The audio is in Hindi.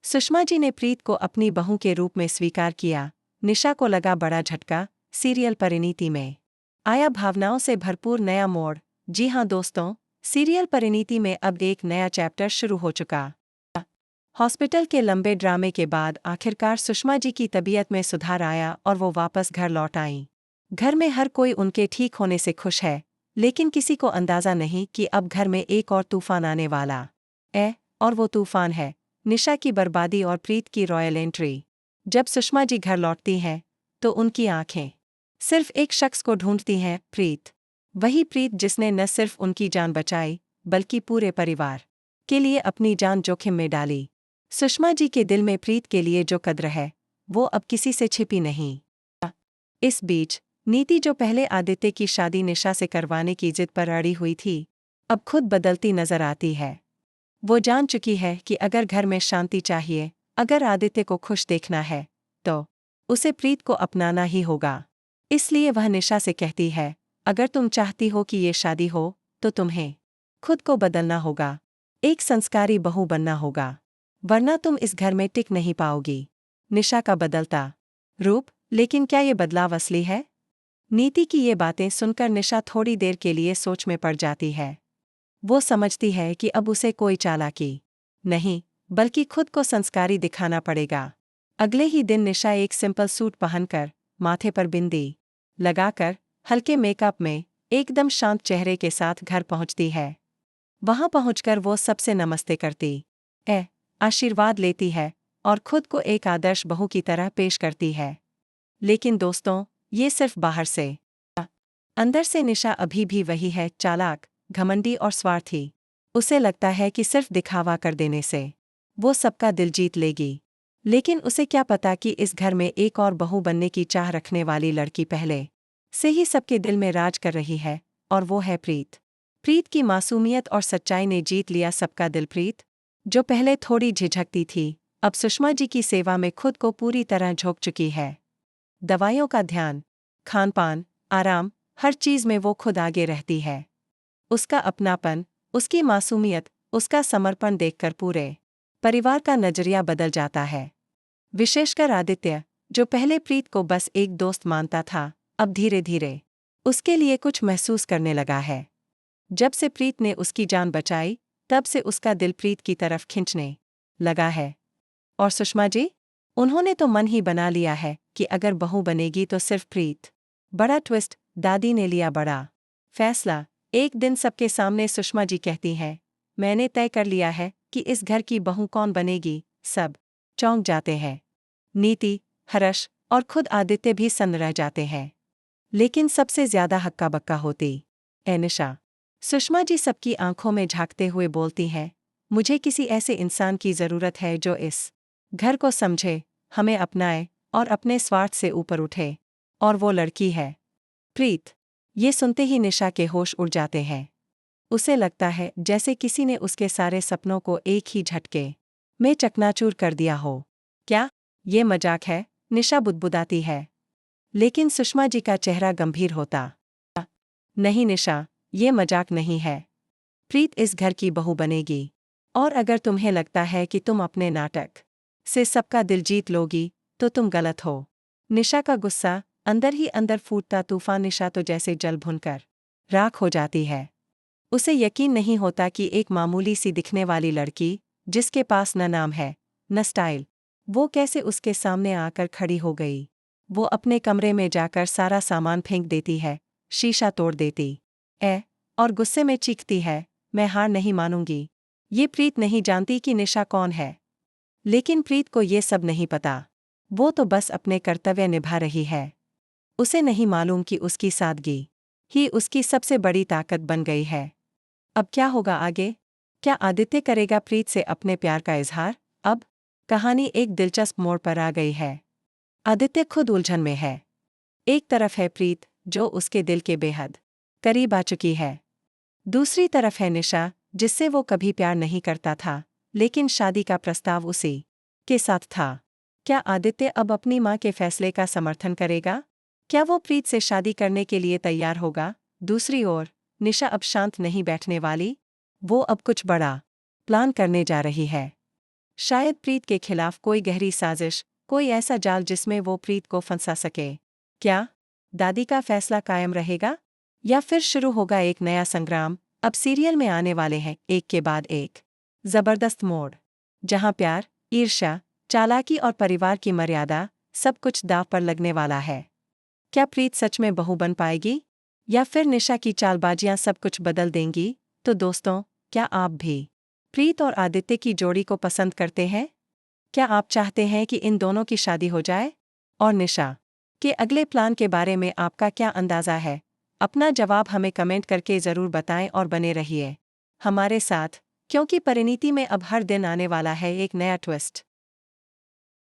सुषमा जी ने प्रीत को अपनी बहू के रूप में स्वीकार किया। निशा को लगा बड़ा झटका। सीरियल परिणीति में आया भावनाओं से भरपूर नया मोड़। जी हाँ दोस्तों, सीरियल परिणीति में अब एक नया चैप्टर शुरू हो चुका। हॉस्पिटल के लंबे ड्रामे के बाद आखिरकार सुषमा जी की तबीयत में सुधार आया और वो वापस घर लौट आईं। घर में हर कोई उनके ठीक होने से खुश है, लेकिन किसी को अंदाजा नहीं कि अब घर में एक और तूफान आने वाला और वो तूफान है निशा की बर्बादी और प्रीत की रॉयल एंट्री। जब सुषमा जी घर लौटती हैं तो उनकी आंखें सिर्फ एक शख्स को ढूंढती हैं, प्रीत। वही प्रीत जिसने न सिर्फ उनकी जान बचाई बल्कि पूरे परिवार के लिए अपनी जान जोखिम में डाली। सुषमा जी के दिल में प्रीत के लिए जो कद्र है वो अब किसी से छिपी नहीं। इस बीच नीति, जो पहले आदित्य की शादी निशा से करवाने की जिद पर अड़ी हुई थी, अब खुद बदलती नजर आती है। वो जान चुकी है कि अगर घर में शांति चाहिए, अगर आदित्य को खुश देखना है, तो उसे प्रीत को अपनाना ही होगा। इसलिए वह निशा से कहती है, अगर तुम चाहती हो कि ये शादी हो तो तुम्हें खुद को बदलना होगा, एक संस्कारी बहू बनना होगा, वरना तुम इस घर में टिक नहीं पाओगी। निशा का बदलता रूप, लेकिन क्या ये बदलाव असली है? नीति की ये बातें सुनकर निशा थोड़ी देर के लिए सोच में पड़ जाती है। वो समझती है कि अब उसे कोई चालाकी नहीं, बल्कि खुद को संस्कारी दिखाना पड़ेगा। अगले ही दिन निशा एक सिंपल सूट पहनकर, माथे पर बिंदी लगाकर, हल्के मेकअप में, एकदम शांत चेहरे के साथ घर पहुंचती है। वहां पहुंचकर वो सबसे नमस्ते करती आशीर्वाद लेती है और खुद को एक आदर्श बहू की तरह पेश करती है। लेकिन दोस्तों, ये सिर्फ बाहर से। अंदर से निशा अभी भी वही है, चालाक, घमंडी और स्वार्थी। उसे लगता है कि सिर्फ दिखावा कर देने से वो सबका दिल जीत लेगी। लेकिन उसे क्या पता कि इस घर में एक और बहू बनने की चाह रखने वाली लड़की पहले से ही सबके दिल में राज कर रही है, और वो है प्रीत। प्रीत की मासूमियत और सच्चाई ने जीत लिया सबका दिल। प्रीत, जो पहले थोड़ी झिझकती थी, अब सुषमा जी की सेवा में खुद को पूरी तरह झोंक चुकी है। दवाइयों का ध्यान, खान-पान, आराम, हर चीज में वो खुद आगे रहती है। उसका अपनापन, उसकी मासूमियत, उसका समर्पण देखकर पूरे परिवार का नजरिया बदल जाता है। विशेषकर आदित्य, जो पहले प्रीत को बस एक दोस्त मानता था, अब धीरे धीरे उसके लिए कुछ महसूस करने लगा है। जब से प्रीत ने उसकी जान बचाई, तब से उसका दिल प्रीत की तरफ खिंचने लगा है। और सुषमा जी, उन्होंने तो मन ही बना लिया है कि अगर बहू बनेगी तो सिर्फ प्रीत। बड़ा ट्विस्ट, दादी ने लिया बड़ा फैसला। एक दिन सबके सामने सुषमा जी कहती हैं, मैंने तय कर लिया है कि इस घर की बहू कौन बनेगी। सब चौंक जाते हैं। नीति, हर्ष और खुद आदित्य भी सन्न रह जाते हैं। लेकिन सबसे ज्यादा हक्का बक्का होती निशा। सुषमा जी सबकी आंखों में झांकते हुए बोलती हैं, मुझे किसी ऐसे इंसान की जरूरत है जो इस घर को समझे, हमें अपनाए और अपने स्वार्थ से ऊपर उठे, और वो लड़की है प्रीत। ये सुनते ही निशा के होश उड़ जाते हैं। उसे लगता है जैसे किसी ने उसके सारे सपनों को एक ही झटके में चकनाचूर कर दिया हो। क्या ये मजाक है? निशा बुदबुदाती है। लेकिन सुषमा जी का चेहरा गंभीर होता, नहीं निशा, ये मजाक नहीं है। प्रीत इस घर की बहू बनेगी, और अगर तुम्हें लगता है कि तुम अपने नाटक से सबका दिल जीत लोगी, तो तुम गलत हो। निशा का गुस्सा अंदर ही अंदर फूटता तूफान। निशा तो जैसे जल भुनकर राख हो जाती है। उसे यकीन नहीं होता कि एक मामूली सी दिखने वाली लड़की, जिसके पास न नाम है न स्टाइल, वो कैसे उसके सामने आकर खड़ी हो गई। वो अपने कमरे में जाकर सारा सामान फेंक देती है, शीशा तोड़ देती और गुस्से में चीखती है, मैं हार नहीं मानूंगी। ये प्रीत नहीं जानती कि निशा कौन है। लेकिन प्रीत को ये सब नहीं पता। वो तो बस अपने कर्तव्य निभा रही है। उसे नहीं मालूम कि उसकी सादगी ही उसकी सबसे बड़ी ताकत बन गई है। अब क्या होगा आगे? क्या आदित्य करेगा प्रीत से अपने प्यार का इजहार? अब कहानी एक दिलचस्प मोड़ पर आ गई है। आदित्य खुद उलझन में है। एक तरफ है प्रीत, जो उसके दिल के बेहद करीब आ चुकी है। दूसरी तरफ है निशा, जिससे वो कभी प्यार नहीं करता था, लेकिन शादी का प्रस्ताव उसी के साथ था। क्या आदित्य अब अपनी मां के फैसले का समर्थन करेगा? क्या वो प्रीत से शादी करने के लिए तैयार होगा? दूसरी ओर निशा अब शांत नहीं बैठने वाली। वो अब कुछ बड़ा प्लान करने जा रही है। शायद प्रीत के खिलाफ कोई गहरी साजिश, कोई ऐसा जाल जिसमें वो प्रीत को फंसा सके। क्या दादी का फैसला कायम रहेगा, या फिर शुरू होगा एक नया संग्राम? अब सीरियल में आने वाले हैं एक के बाद एक जबरदस्त मोड़, जहां प्यार, ईर्ष्या, चालाकी और परिवार की मर्यादा, सब कुछ दांव पर लगने वाला है। क्या प्रीत सच में बहू बन पाएगी, या फिर निशा की चालबाजियां सब कुछ बदल देंगी? तो दोस्तों, क्या आप भी प्रीत और आदित्य की जोड़ी को पसंद करते हैं? क्या आप चाहते हैं कि इन दोनों की शादी हो जाए? और निशा के अगले प्लान के बारे में आपका क्या अंदाजा है? अपना जवाब हमें कमेंट करके ज़रूर बताएं और बने रहिए हमारे साथ, क्योंकि परिणीति में अब हर दिन आने वाला है एक नया ट्विस्ट।